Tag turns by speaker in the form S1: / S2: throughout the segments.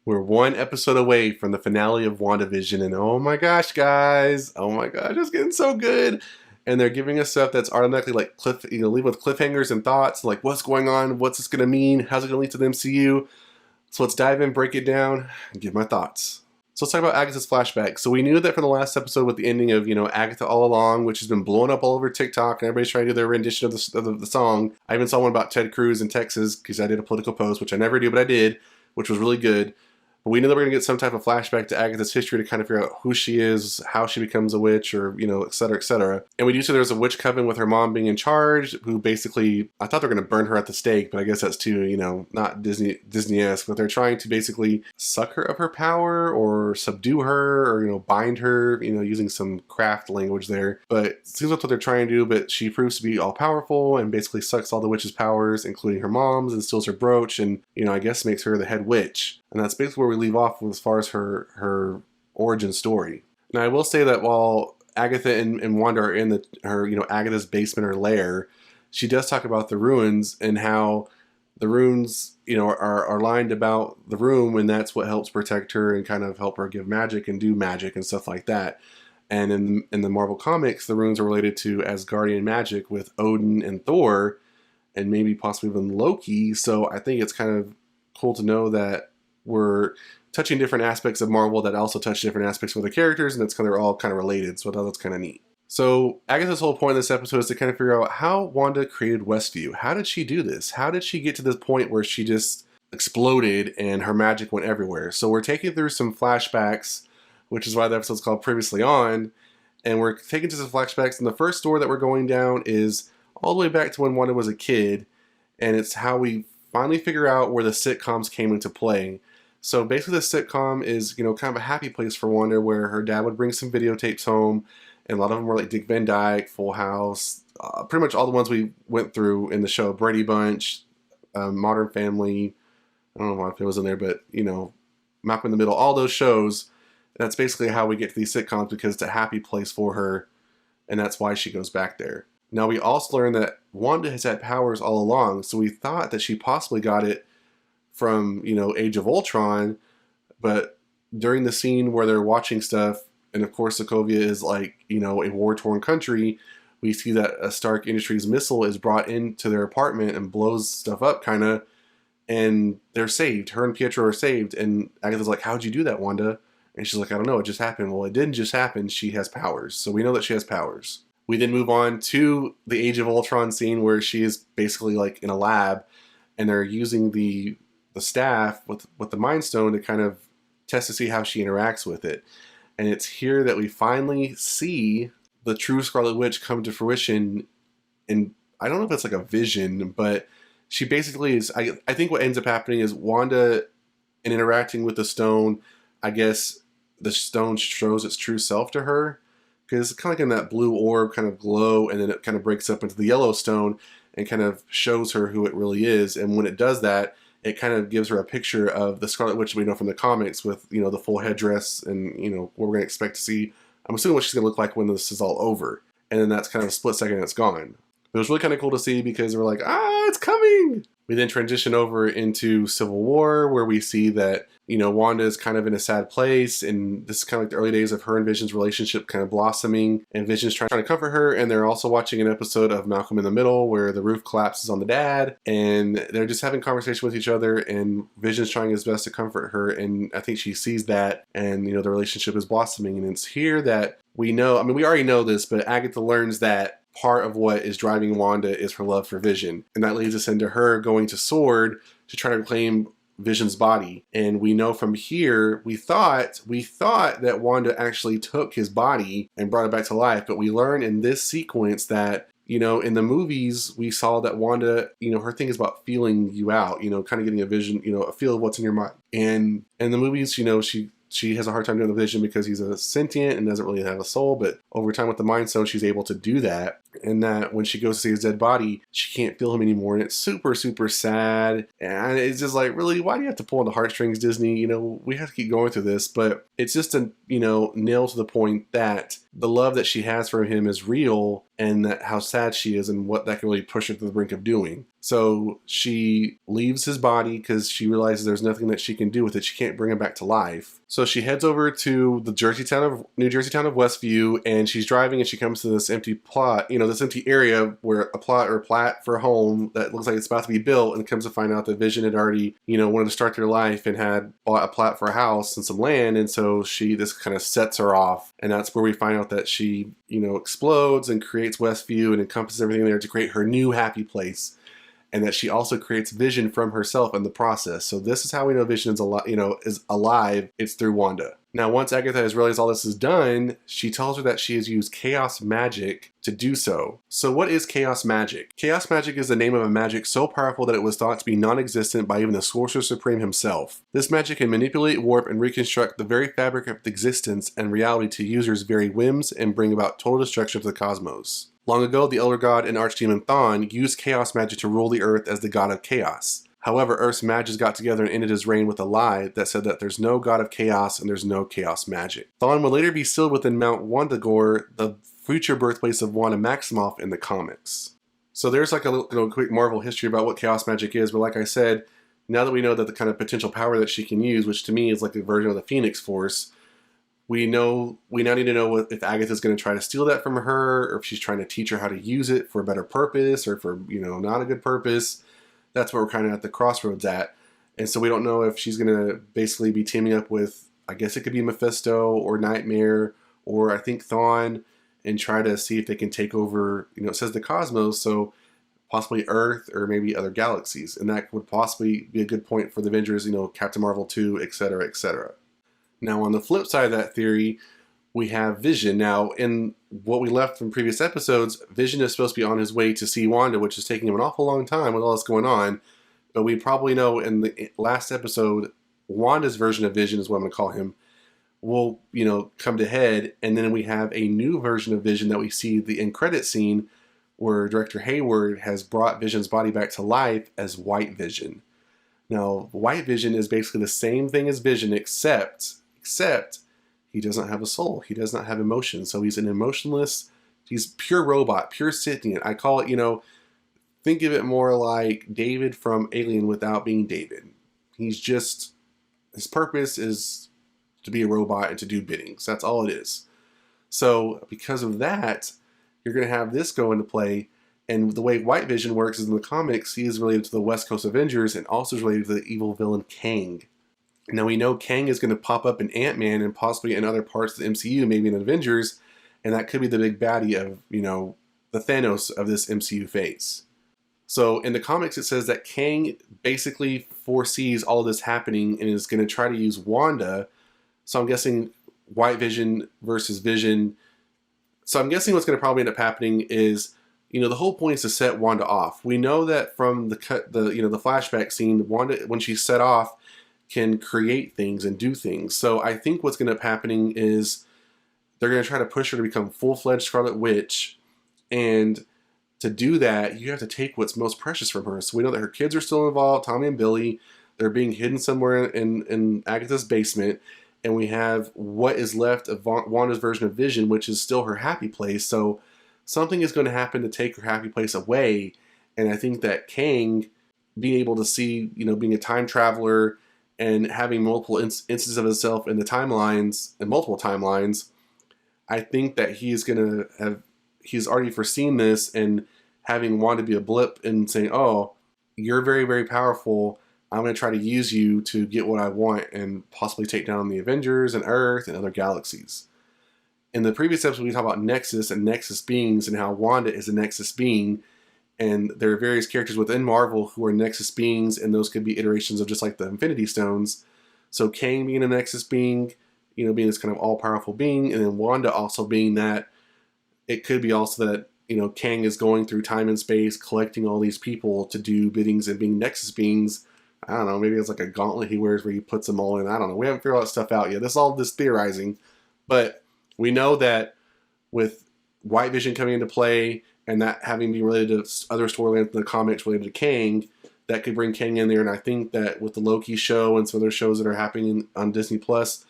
S1: We're one episode away from the finale of WandaVision, and oh my gosh, guys, oh my gosh, it's getting so good. And they're giving us stuff that's automatically like leave with cliffhangers and thoughts, like what's going on, what's this gonna mean, how's it gonna lead to the MCU. So let's dive in, break it down, and give my thoughts. So let's talk about Agatha's flashback. So we knew that from the last episode with the ending of, Agatha All Along, which has been blowing up all over TikTok, and everybody's trying to do their rendition of the song. I even saw one about Ted Cruz in Texas, because I did a political post, which I never do, but I did, which was really good. But we know that we're going to get some type of flashback to Agatha's history to kind of figure out who she is, how she becomes a witch, or, et cetera, et cetera. And we do see there's a witch coven with her mom being in charge, who basically, I thought they were going to burn her at the stake, but I guess that's too, not Disney-esque, but they're trying to basically suck her of her power or subdue her or, bind her, using some craft language there. But it seems like what they're trying to do, but she proves to be all-powerful and basically sucks all the witch's powers, including her mom's, and steals her brooch and, I guess makes her the head witch. And that's basically where we leave off as far as her origin story. Now, I will say that while Agatha and Wanda are in her Agatha's basement or lair, she does talk about the runes and how the runes, are lined about the room, and that's what helps protect her and kind of help her give magic and do magic and stuff like that. And in the Marvel comics, the runes are related to Asgardian magic with Odin and Thor, and maybe possibly even Loki. So I think it's kind of cool to know that we're touching different aspects of Marvel that also touch different aspects of the characters, and they're all kind of related, so I thought that's kind of neat. So Agatha's whole point in this episode is to kind of figure out how Wanda created Westview. How did she do this? How did she get to this point where she just exploded and her magic went everywhere? So we're taking through some flashbacks, which is why the episode's called Previously On, and we're taking to some flashbacks, and the first door that we're going down is all the way back to when Wanda was a kid, and it's how we finally figure out where the sitcoms came into play. So basically the sitcom is, kind of a happy place for Wanda, where her dad would bring some videotapes home, and a lot of them were like Dick Van Dyke, Full House, pretty much all the ones we went through in the show, Brady Bunch, Modern Family, I don't know why it was in there, but, Malcolm in the Middle, all those shows. That's basically how we get to these sitcoms, because it's a happy place for her, and that's why she goes back there. Now we also learned that Wanda has had powers all along, so we thought that she possibly got it from, Age of Ultron, but during the scene where they're watching stuff, and of course Sokovia is like, a war-torn country, we see that a Stark Industries missile is brought into their apartment and blows stuff up, kind of, and they're saved. Her and Pietro are saved, and Agatha's like, how'd you do that, Wanda? And she's like, I don't know, it just happened. Well, it didn't just happen, she has powers, so we know that she has powers. We then move on to the Age of Ultron scene where she is basically like in a lab, and they're using the staff with the Mind Stone to kind of test to see how she interacts with it. And it's here that we finally see the true Scarlet Witch come to fruition. And I don't know if it's like a vision, but she basically is, I think what ends up happening is Wanda, in interacting with the stone, I guess the stone shows its true self to her. Because it's kind of like in that blue orb kind of glow, and then it kind of breaks up into the yellow stone and kind of shows her who it really is. And when it does that, it kind of gives her a picture of the Scarlet Witch we know from the comics with, the full headdress and, what we're going to expect to see. I'm assuming what she's going to look like when this is all over. And then that's kind of a split second and it's gone. But it was really kind of cool to see, because we're like, it's coming! We then transition over into Civil War, where we see that, Wanda is kind of in a sad place, and this is kind of like the early days of her and Vision's relationship kind of blossoming, and Vision's trying to comfort her, and they're also watching an episode of Malcolm in the Middle where the roof collapses on the dad, and they're just having conversation with each other, and Vision's trying his best to comfort her, and I think she sees that, and, the relationship is blossoming, and it's here that we know, we already know this, but Agatha learns that part of what is driving Wanda is her love for Vision. And that leads us into her going to Sword to try to reclaim Vision's body. And we know from here, we thought that Wanda actually took his body and brought it back to life. But we learn in this sequence that, in the movies, we saw that Wanda, her thing is about feeling you out, kind of getting a vision, a feel of what's in your mind. And in the movies, she has a hard time doing the Vision because he's a sentient and doesn't really have a soul, but over time with the Mind Stone, she's able to do that. And that when she goes to see his dead body, she can't feel him anymore, and it's super, super sad. And it's just like, really, why do you have to pull on the heartstrings, Disney? We have to keep going through this, but it's just a, nail to the point that the love that she has for him is real, and that how sad she is and what that can really push her to the brink of doing. So she leaves his body because she realizes there's nothing that she can do with it. She can't bring him back to life. So she heads over to the New Jersey town of Westview, and she's driving and she comes to this empty plot, this empty area where a plot or plat for a home that looks like it's about to be built, and comes to find out that Vision had already, wanted to start their life and had bought a plat for a house and some land, and so this kind of sets her off, and that's where we find out that she, explodes and creates Westview and encompasses everything there to create her new happy place. And that she also creates Vision from herself in the process. So this is how we know Vision is alive. It's through Wanda. Now, once Agatha has realized all this is done, she tells her that she has used chaos magic to do so. So what is chaos magic? Chaos magic is the name of a magic so powerful that it was thought to be non-existent by even the Sorcerer Supreme himself. This magic can manipulate, warp, and reconstruct the very fabric of existence and reality to users' very whims and bring about total destruction of the cosmos. Long ago, the Elder God and Archdemon Thawne used chaos magic to rule the Earth as the god of chaos. However, Earth's mages got together and ended his reign with a lie that said that there's no god of chaos and there's no chaos magic. Thawne would later be sealed within Mount Wandagore, the future birthplace of Wanda Maximoff in the comics. So there's like a little quick Marvel history about what chaos magic is, but like I said, now that we know that the kind of potential power that she can use, which to me is like a version of the Phoenix Force, we now need to know if Agatha's going to try to steal that from her, or if she's trying to teach her how to use it for a better purpose, or for, not a good purpose. That's where we're kind of at the crossroads at. And so we don't know if she's going to basically be teaming up with, I guess it could be Mephisto or Nightmare, or I think Thawne, and try to see if they can take over, it says the cosmos, so possibly Earth or maybe other galaxies. And that would possibly be a good point for the Avengers, Captain Marvel 2, etc., etc. Now, on the flip side of that theory, we have Vision. Now, in what we left from previous episodes, Vision is supposed to be on his way to see Wanda, which is taking him an awful long time with all this going on. But we probably know in the last episode, Wanda's version of Vision is what I'm going to call him, will, come to head. And then we have a new version of Vision that we see the end credit scene where Director Hayward has brought Vision's body back to life as White Vision. Now, White Vision is basically the same thing as Vision, except he doesn't have a soul. He does not have emotion. So he's an emotionless, he's pure robot, pure sentient. I call it, think of it more like David from Alien without being David. He's just, his purpose is to be a robot and to do biddings. That's all it is. So because of that, you're going to have this go into play. And the way White Vision works is in the comics, he is related to the West Coast Avengers and also is related to the evil villain Kang. Now we know Kang is going to pop up in Ant-Man and possibly in other parts of the MCU, maybe in Avengers, and that could be the big baddie of, the Thanos of this MCU phase. So in the comics it says that Kang basically foresees all this happening and is going to try to use Wanda. So I'm guessing White Vision versus Vision. So I'm guessing what's going to probably end up happening is, the whole point is to set Wanda off. We know that from the flashback scene, Wanda, when she's set off, can create things and do things. So I think what's going to end up happening is they're going to try to push her to become full-fledged Scarlet Witch, and to do that, you have to take what's most precious from her. So we know that her kids are still involved, Tommy and Billy. They're being hidden somewhere in Agatha's basement, and we have what is left of Wanda's version of Vision, which is still her happy place. So something is going to happen to take her happy place away, and I think that Kang, being able to see, being a time traveler, and having multiple instances of himself in the timelines, in multiple timelines, I think that he's already foreseen this, and having Wanda be a blip and saying, oh, you're very, very powerful, I'm going to try to use you to get what I want and possibly take down the Avengers and Earth and other galaxies. In the previous episode, we talked about Nexus and Nexus beings and how Wanda is a Nexus being. And there are various characters within Marvel who are Nexus beings, and those could be iterations of just like the Infinity Stones. So Kang being a Nexus being, being this kind of all-powerful being, and then Wanda also being that. It could be also that, Kang is going through time and space, collecting all these people to do biddings and being Nexus beings. I don't know, maybe it's like a gauntlet he wears where he puts them all in. I don't know. We haven't figured all that stuff out yet. This is all this theorizing. But we know that with White Vision coming into play, and that having been related to other storylines in the comics related to Kang, that could bring Kang in there. And I think that with the Loki show and some other shows that are happening on Disney Plus,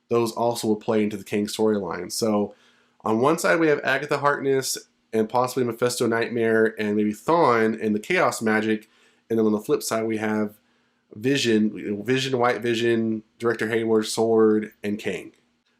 S1: those also will play into the Kang storyline. So on one side we have Agatha Harkness and possibly Mephisto, Nightmare, and maybe Thawne and the Chaos Magic. And then on the flip side, we have Vision, White Vision, Director Hayward's Sword, and Kang.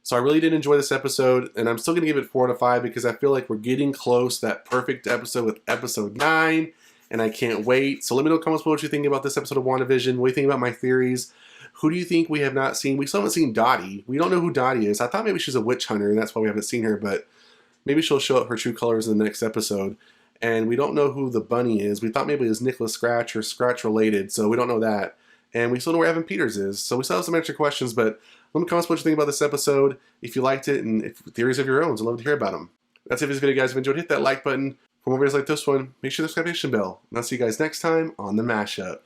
S1: So I really did enjoy this episode, and I'm still going to give it 4 out of 5 because I feel like we're getting close to that perfect episode with episode 9, and I can't wait. So let me know in the comments below what you think about this episode of WandaVision. What do you think about my theories? Who do you think we have not seen? We still haven't seen Dottie. We don't know who Dottie is. I thought maybe she's a witch hunter, and that's why we haven't seen her, but maybe she'll show up her true colors in the next episode. And we don't know who the bunny is. We thought maybe it was Nicholas Scratch or Scratch related, so we don't know that. And we still know where Evan Peters is, so we still have some extra questions, but let me comment what you think about this episode, if you liked it, and if theories of your own. I'd love to hear about them. That's it for this video, guys. If you enjoyed, hit that like button. For more videos like this one, make sure to subscribe to the notification bell. And I'll see you guys next time on The Mashup.